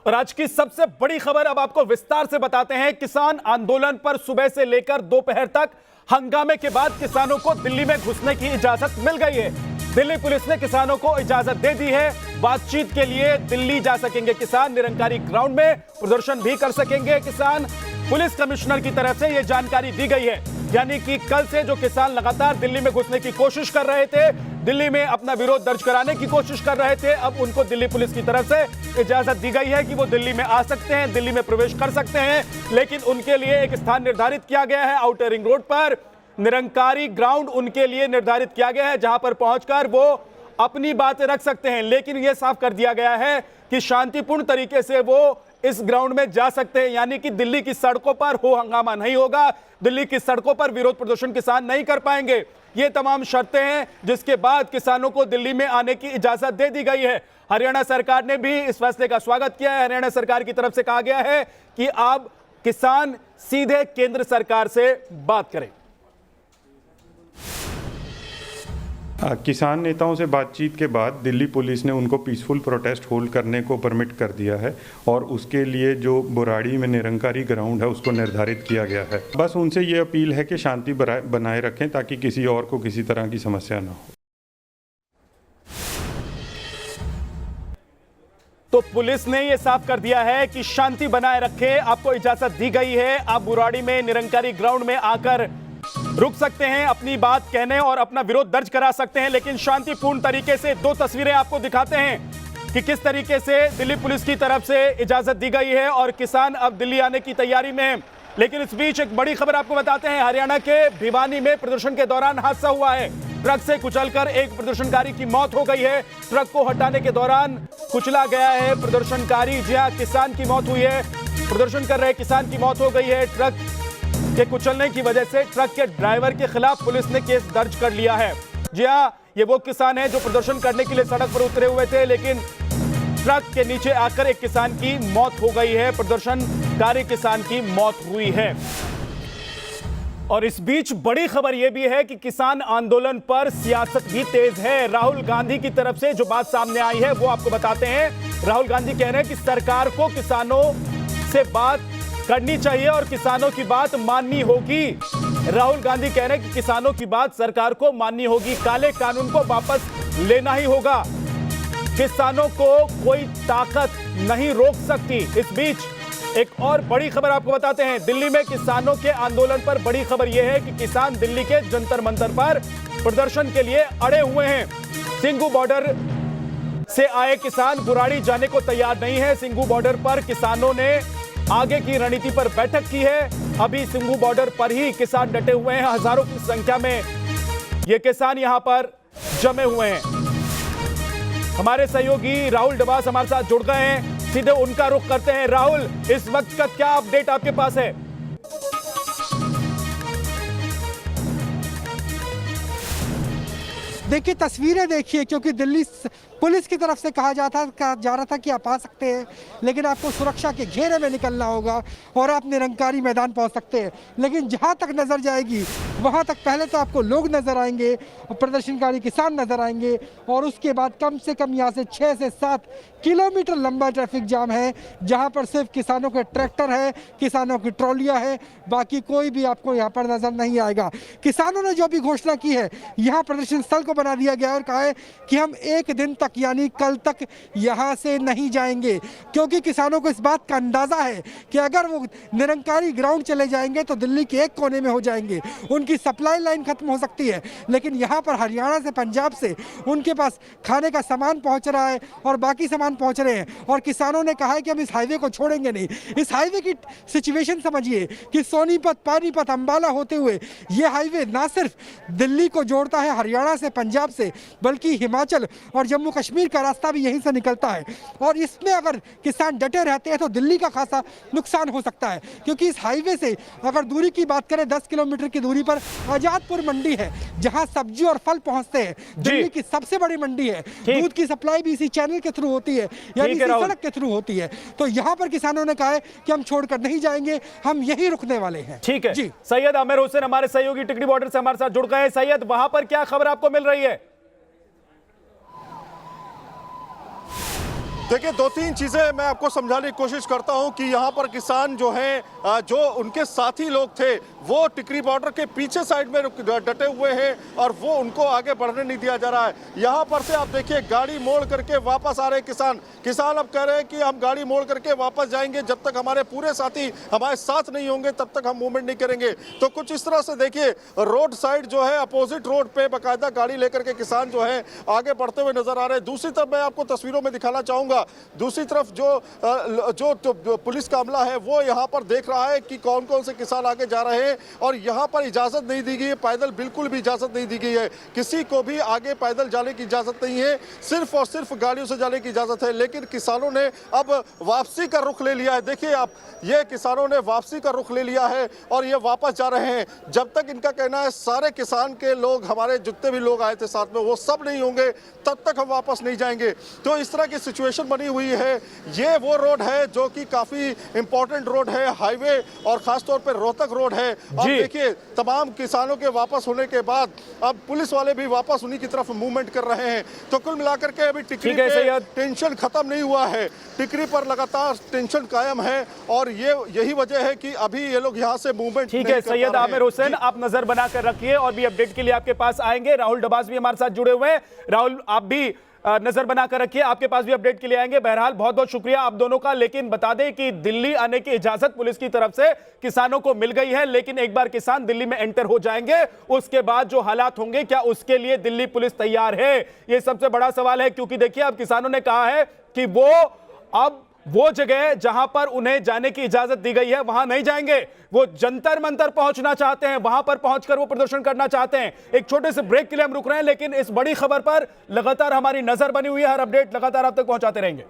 और आज की सबसे बड़ी खबर अब आपको विस्तार से बताते हैं। किसान आंदोलन पर सुबह से लेकर दोपहर तक हंगामे के बाद किसानों को दिल्ली में घुसने की इजाजत मिल गई है। दिल्ली पुलिस ने किसानों को इजाजत दे दी है। बातचीत के लिए दिल्ली जा सकेंगे किसान, निरंकारी ग्राउंड में प्रदर्शन भी कर सकेंगे किसान। पुलिस कमिश्नर की तरफ से यह जानकारी दी गई है, यानी कि कल से जो किसान लगातार दिल्ली में घुसने की कोशिश कर रहे थे, दिल्ली में अपना विरोध दर्ज कराने की कोशिश कर रहे थे, अब उनको दिल्ली पुलिस की तरफ से इजाजत दी गई है कि वो दिल्ली में आ सकते हैं, दिल्ली में प्रवेश कर सकते हैं। लेकिन उनके लिए एक स्थान निर्धारित किया गया है आउटर रिंग रोड पर, निरंकारी ग्राउंड उनके लिए निर्धारित किया गया है, जहां पर पहुंचकर वो अपनी बातें रख सकते हैं। लेकिन यह साफ कर दिया गया है कि शांतिपूर्ण तरीके से वो इस ग्राउंड में जा सकते हैं, यानी कि दिल्ली की सड़कों पर हो हंगामा नहीं होगा, दिल्ली की सड़कों पर विरोध प्रदर्शन किसान नहीं कर पाएंगे। ये तमाम शर्तें हैं जिसके बाद किसानों को दिल्ली में आने की इजाजत दे दी गई है। हरियाणा सरकार ने भी इस फैसले का स्वागत किया है। हरियाणा सरकार की तरफ से कहा गया है कि अब किसान सीधे केंद्र सरकार से बात करें। किसान नेताओं से बातचीत के बाद दिल्ली पुलिस ने उनको पीसफुल प्रोटेस्ट होल्ड करने को परमिट कर दिया है और उसके लिए जो बुराड़ी में निरंकारी ग्राउंड है उसको निर्धारित किया गया है। बस उनसे ये अपील है कि शांति बनाए रखें ताकि किसी और को किसी तरह की समस्या ना हो। तो पुलिस ने यह साफ कर दिया है कि शांति बनाए रखें, आपको इजाजत दी गई है, आप बुराड़ी में निरंकारी ग्राउंड में आकर रुक सकते हैं, अपनी बात कहने और अपना विरोध दर्ज करा सकते हैं, लेकिन शांतिपूर्ण तरीके से। दो तस्वीरें आपको दिखाते हैं कि किस तरीके से दिल्ली पुलिस की तरफ से इजाजत दी गई है और किसान अब दिल्ली आने की तैयारी में हैं। लेकिन इस बीच एक बड़ी खबर आपको बताते हैं। हरियाणा के भिवानी में प्रदर्शन के दौरान हादसा हुआ है। ट्रक से कुचलकर एक प्रदर्शनकारी की मौत हो गई है। ट्रक को हटाने के दौरान कुचला गया है प्रदर्शनकारी। जी हां, किसान की मौत हुई है, प्रदर्शन कर रहे किसान की मौत हो गई है। ट्रक के कुचलने की वजह से ट्रक के ड्राइवर के खिलाफ पुलिस ने केस दर्ज कर लिया है। जी हां, ये वो किसान है जो प्रदर्शन करने के लिए सड़क पर उतरे हुए थे, लेकिन ट्रक के नीचे आकर एक किसान की मौत हो गई है, प्रदर्शनकारी किसान की मौत हुई है। और इस बीच बड़ी खबर यह भी है कि किसान आंदोलन पर सियासत भी तेज है। राहुल गांधी की तरफ से जो बात सामने आई है वो आपको बताते हैं। राहुल गांधी कह रहे हैं कि सरकार को किसानों से बात करनी चाहिए और किसानों की बात माननी होगी। राहुल गांधी कह रहे हैं कि किसानों की बात सरकार को माननी होगी, काले कानून को वापस लेना ही होगा, किसानों को कोई ताकत नहीं रोक सकती। इस बीच एक और बड़ी खबर आपको बताते हैं। दिल्ली में किसानों के आंदोलन पर बड़ी खबर यह है कि किसान दिल्ली के जंतर मंतर पर प्रदर्शन के लिए अड़े हुए हैं। सिंघू बॉर्डर से आए किसान बुराड़ी जाने को तैयार नहीं है। सिंघू बॉर्डर पर किसानों ने आगे की रणनीति पर बैठक की है। अभी सिंघू बॉर्डर पर ही किसान डटे हुए हैं। हजारों की संख्या में ये किसान यहां पर जमे हुए हैं। हमारे सहयोगी राहुल डबास हमारे साथ जुड़ गए हैं, सीधे उनका रुख करते हैं। राहुल, इस वक्त का क्या अपडेट आपके पास है? देखिए, तस्वीरें देखिए, क्योंकि दिल्ली पुलिस की तरफ से कहा जा रहा था कि आप आ सकते हैं, लेकिन आपको सुरक्षा के घेरे में निकलना होगा और आप निरंकारी मैदान पहुंच सकते हैं। लेकिन जहां तक नज़र जाएगी वहां तक पहले तो आपको लोग नज़र आएंगे, प्रदर्शनकारी किसान नज़र आएंगे, और उसके बाद कम से कम यहां से 6 से 7 किलोमीटर लंबा ट्रैफिक जाम है, जहां पर सिर्फ किसानों के ट्रैक्टर है, किसानों की ट्रॉलियाँ है, बाकी कोई भी आपको यहाँ पर नज़र नहीं आएगा। किसानों ने जो भी घोषणा की है, यहाँ प्रदर्शन स्थल को बना दिया गया और कहा है कि हम एक दिन तक यानी कल तक यहां से नहीं जाएंगे, क्योंकि किसानों को इस बात का अंदाजा है कि अगर वो निरंकारी ग्राउंड चले जाएंगे तो दिल्ली के एक कोने में हो जाएंगे, उनकी सप्लाई लाइन खत्म हो सकती है। लेकिन यहां पर हरियाणा से, पंजाब से उनके पास खाने का सामान पहुंच रहा है और बाकी सामान पहुंच रहे हैं, और किसानों ने कहा है कि हम इस हाईवे को छोड़ेंगे नहीं। इस हाईवे की सिचुएशन समझिए कि सोनीपत, पानीपत, अंबाला होते हुए ये हाईवे ना सिर्फ दिल्ली को जोड़ता है हरियाणा से, पंजाब से, बल्कि हिमाचल और जम्मू कश्मीर का रास्ता भी यहीं से निकलता है। और इसमें अगर किसान डटे रहते हैं तो दिल्ली का खासा नुकसान हो सकता है, क्योंकि इस हाईवे से अगर दूरी की बात करें 10 किलोमीटर की दूरी पर आजादपुर मंडी है, जहां सब्जी और फल पहुंचते हैं। दिल्ली की सबसे बड़ी मंडी है, दूध की सप्लाई भी इसी चैनल के थ्रू होती है, यानी इसी सड़क के थ्रू होती है। तो यहां पर किसानों ने कहा है कि हम छोड़कर नहीं जाएंगे, हम यही रुकने वाले हैं। ठीक है जी। सैयद आमिर हुसैन हमारे सहयोगी टिकरी बॉर्डर से हमारे साथ जुड़ गए हैं। सैयद, वहां पर क्या खबर आपको मिल रही है? देखिए, दो तीन चीज़ें मैं आपको समझाने की कोशिश करता हूं कि यहाँ पर किसान जो हैं, जो उनके साथी लोग थे, वो टिकरी बॉर्डर के पीछे साइड में डटे हुए हैं और वो उनको आगे बढ़ने नहीं दिया जा रहा है। यहाँ पर से आप देखिए, गाड़ी मोड़ करके वापस आ रहे किसान अब कह रहे हैं कि हम गाड़ी मोड़ करके वापस जाएंगे, जब तक हमारे पूरे साथी हमारे साथ नहीं होंगे तब तक हम मूवमेंट नहीं करेंगे। तो कुछ इस तरह से देखिए, रोड साइड जो है, अपोजिट रोड पे बाकायदा गाड़ी लेकर के किसान जो है आगे बढ़ते हुए नजर आ रहे हैं। दूसरी तरफ मैं आपको तस्वीरों में दिखाना चाहूंगा, दूसरी तरफ जो पुलिस का अमला है वो यहाँ पर देख रहा है कि कौन कौन से किसान आगे जा रहे हैं और यहाँ पर इजाजत नहीं दी गई है, पैदल बिल्कुल भी इजाजत नहीं दी गई है, किसी को भी आगे पैदल जाने की इजाजत नहीं है, सिर्फ और सिर्फ गाड़ियों से जाने की इजाजत है। लेकिन किसानों ने अब वापसी का रुख ले लिया है। देखिए आप, ये किसानों ने वापसी का रुख ले लिया है और ये वापस जा रहे हैं। जब तक इनका कहना है सारे किसान के लोग, हमारे जितने भी लोग आए थे साथ में, वो सब नहीं होंगे तब तक हम वापस नहीं जाएंगे। तो इस तरह की सिचुएशन बनी हुई है। ये वो रोड है जो कि काफी इंपॉर्टेंट रोड है, हाईवे, और खासतौर पर रोहतक रोड है। अब देखिए, तमाम किसानों के वापस होने के बाद अब पुलिस वाले भी वापस उन्हीं की तरफ मूवमेंट कर रहे हैं। तो कुल मिलाकर के अभी टिकरी पे टेंशन खत्म नहीं हुआ है, टिकरी पर लगातार टेंशन कायम है और यही वजह है कि अभी ये लोग यहाँ से मूवमेंट। ठीक है सैयद आमिर हुसैन, आप नजर बनाकर रखिए और भी अपडेट के लिए आपके पास आएंगे। राहुल डबास भी हमारे साथ जुड़े हुए हैं। राहुल, आप भी नजर बनाकर रखिए, आपके पास भी अपडेट के लिए आएंगे। बहरहाल बहुत बहुत शुक्रिया आप दोनों का। लेकिन बता दें कि दिल्ली आने की इजाजत पुलिस की तरफ से किसानों को मिल गई है, लेकिन एक बार किसान दिल्ली में एंटर हो जाएंगे उसके बाद जो हालात होंगे, क्या उसके लिए दिल्ली पुलिस तैयार है? यह सबसे बड़ा सवाल है, क्योंकि देखिए अब किसानों ने कहा है कि वो अब वो जगह जहां पर उन्हें जाने की इजाजत दी गई है वहां नहीं जाएंगे, वो जंतर मंतर पहुंचना चाहते हैं, वहां पर पहुंचकर वो प्रदर्शन करना चाहते हैं। एक छोटे से ब्रेक के लिए हम रुक रहे हैं, लेकिन इस बड़ी खबर पर लगातार हमारी नजर बनी हुई है, हर अपडेट लगातार आप तक पहुंचाते रहेंगे।